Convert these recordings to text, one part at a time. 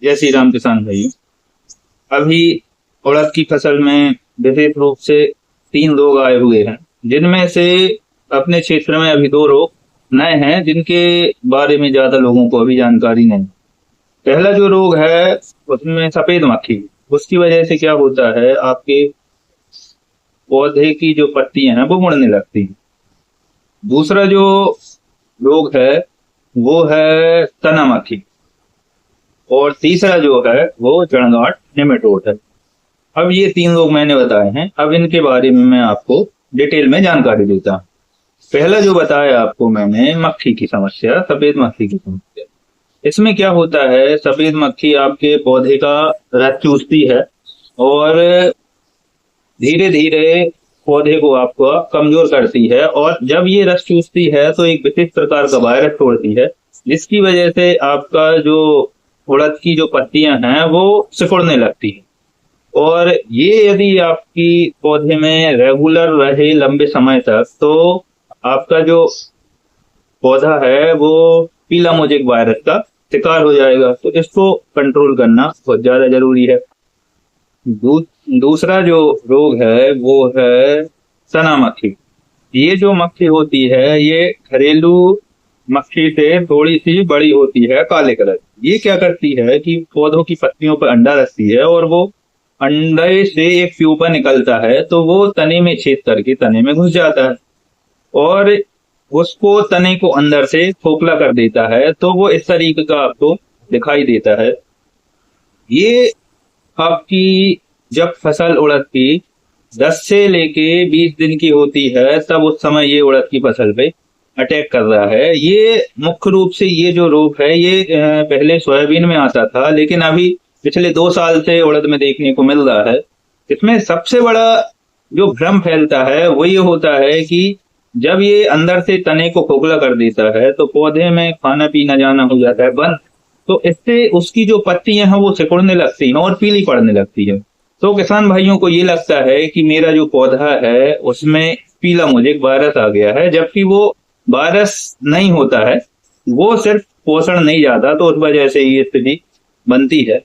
जय श्री राम किसान भाई। अभी उड़द की फसल में विशेष रूप से 3 रोग आए हुए हैं, जिनमें से अपने क्षेत्र में अभी 2 रोग नए हैं, जिनके बारे में ज्यादा लोगों को अभी जानकारी नहीं। पहला जो रोग है उसमें सफेद मक्खी। उसकी वजह से क्या होता है, आपके पौधे की जो पत्तियां हैं वो मुड़ने लगती हैं। दूसरा जो रोग है वो है तना मक्खी। और तीसरा जो है वो जड़गांठ नेमेटोड है। अब ये 3 रोग मैंने बताए हैं, अब इनके बारे में मैं आपको डिटेल में जानकारी देता हूँ। पहला जो बताया आपको मैंने, मक्खी की समस्या, सफेद मक्खी की समस्या। इसमें क्या होता है, सफेद मक्खी आपके पौधे का रस चूसती है और धीरे धीरे पौधे को आपको कमजोर करती है। और जब ये रस चूसती है तो एक विशेष प्रकार का वायरस छोड़ती है, जिसकी वजह से आपका जो उड़द की जो पत्तियां हैं वो सिकुड़ने लगती है। और ये यदि आपकी पौधे में रेगुलर रहे लंबे समय तक, तो आपका जो पौधा है वो पीला मोजेक वायरस का शिकार हो जाएगा। तो इसको कंट्रोल करना बहुत ज्यादा जरूरी है। दू, दूसरा जो रोग है वो है सना मक्खी। ये जो मक्खी होती है ये घरेलू मक्खी से थोड़ी सी बड़ी होती है, काले कलर। ये क्या करती है कि पौधों की पत्तियों पर अंडा रखती है और वो अंडे से एक प्यूपा निकलता है, तो वो तने में छेद करके तने में घुस जाता है और उसको तने को अंदर से खोखला कर देता है। तो वो इस तरीके का आपको दिखाई देता है। ये आपकी जब फसल उड़द की 10 से लेके 20 दिन की होती है, तब उस समय ये उड़द की फसल पे अटैक कर रहा है। ये मुख्य रूप से ये जो रोग है ये पहले सोयाबीन में आता था, लेकिन अभी पिछले 2 साल से उड़द में देखने को मिल रहा है। इसमें सबसे बड़ा जो भ्रम फैलता है वो ये होता है कि जब ये अंदर से तने को खोखला कर देता है तो पौधे में खाना पीना जाना हो जाता है बंद। तो इससे उसकी जो पत्तियां हैं वो सिकुड़ने लगती हैं और पीली पड़ने लगती है। तो किसान भाइयों को ये लगता है कि मेरा जो पौधा है उसमें पीला मोजेक वायरस आ गया है, जबकि वो वायरस नहीं होता है, वो सिर्फ पोषण नहीं जाता, तो उस वजह से ये स्थिति बनती है।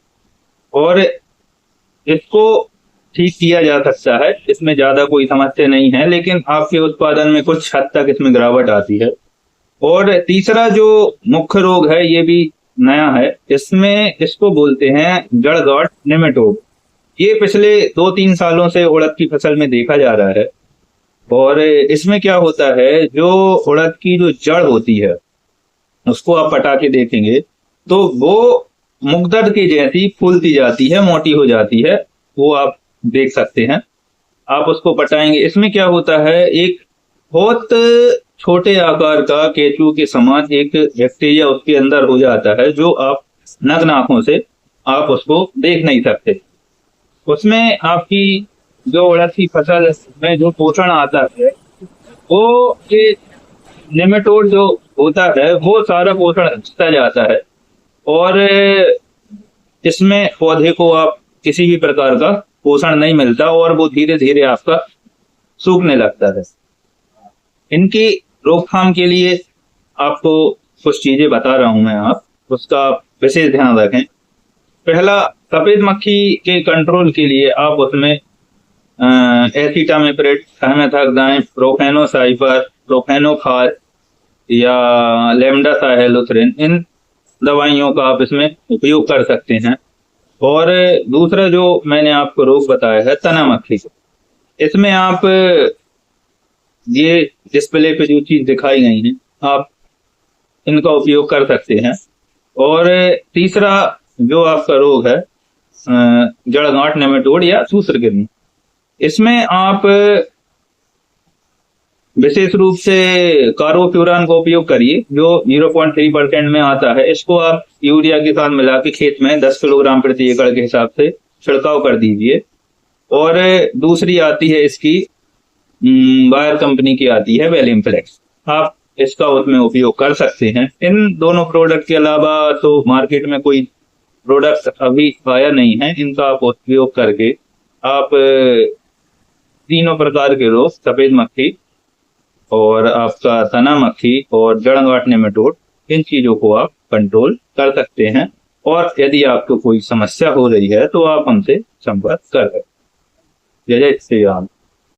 और इसको ठीक किया जा सकता है, इसमें ज्यादा कोई समस्या नहीं है, लेकिन आपके उत्पादन में कुछ हद तक इसमें गिरावट आती है। और तीसरा जो मुख्य रोग है ये भी नया है, इसमें इसको बोलते हैं जड़गांठ नेमेटोड। ये पिछले 2-3 सालों से उड़द की फसल में देखा जा रहा है। और इसमें क्या होता है, जो उड़द की जो जड़ होती है उसको आप पटा के देखेंगे तो वो मुगदर की जैसी फूलती जाती है, मोटी हो जाती है। वो आप देख सकते हैं, आप उसको पटाएंगे। इसमें क्या होता है, एक बहुत छोटे आकार का केचू के समान एक बैक्टीरिया उसके अंदर हो जाता है, जो आप नग्न आंखों से आप उसको देख नहीं सकते। उसमें आपकी जो उड़द की फसल में जो पोषण आता है वो ये नेमेटोड जो होता है वो सारा पोषण खींचता जाता है। और इसमें पौधे को आप किसी भी प्रकार का पोषण नहीं मिलता और वो धीरे धीरे आपका सूखने लगता है। इनकी रोकथाम के लिए आपको कुछ चीजें बता रहा हूं मैं, आप उसका विशेष ध्यान रखें। पहला, सफेद मक्खी के कंट्रोल के लिए आप उसमें एसिटामिप्रिड, थाइमेथाक्साम, प्रोफेनोसाइफर, प्रोफेनोफास या लेमडासाइलोथ्रिन, इन दवाइयों का आप इसमें उपयोग कर सकते हैं। और दूसरा जो मैंने आपको रोग बताया है तना मक्खी, इसमें आप ये डिस्प्ले पे जो चीज दिखाई गई है आप इनका उपयोग कर सकते हैं। और तीसरा जो आपका रोग है जड़गांठ नेमेटोड या सूत्रकृमि, इसमें आप विशेष रूप से कार्बोफ्यूरान का उपयोग करिए, जो 0.3% में आता है। इसको आप यूरिया के साथ मिला के खेत में 10 किलोग्राम प्रति एकड़ के हिसाब से छिड़काव कर दीजिए। और दूसरी आती है इसकी बायर कंपनी की आती है वैलियम फ्लेक्स, आप इसका उसमें उपयोग कर सकते हैं। इन दोनों प्रोडक्ट के अलावा तो मार्केट में कोई प्रोडक्ट अभी आया नहीं है। इनका आप उपयोग करके आप तीनों प्रकार के रोग, सफेद मक्खी और आपका तना मक्खी और जड़गांठ नेमेटोड, इन चीजों को आप कंट्रोल कर सकते हैं। और यदि आपको कोई समस्या हो रही है तो आप हमसे संपर्क कर सकते हैं। जय जय श्री राम।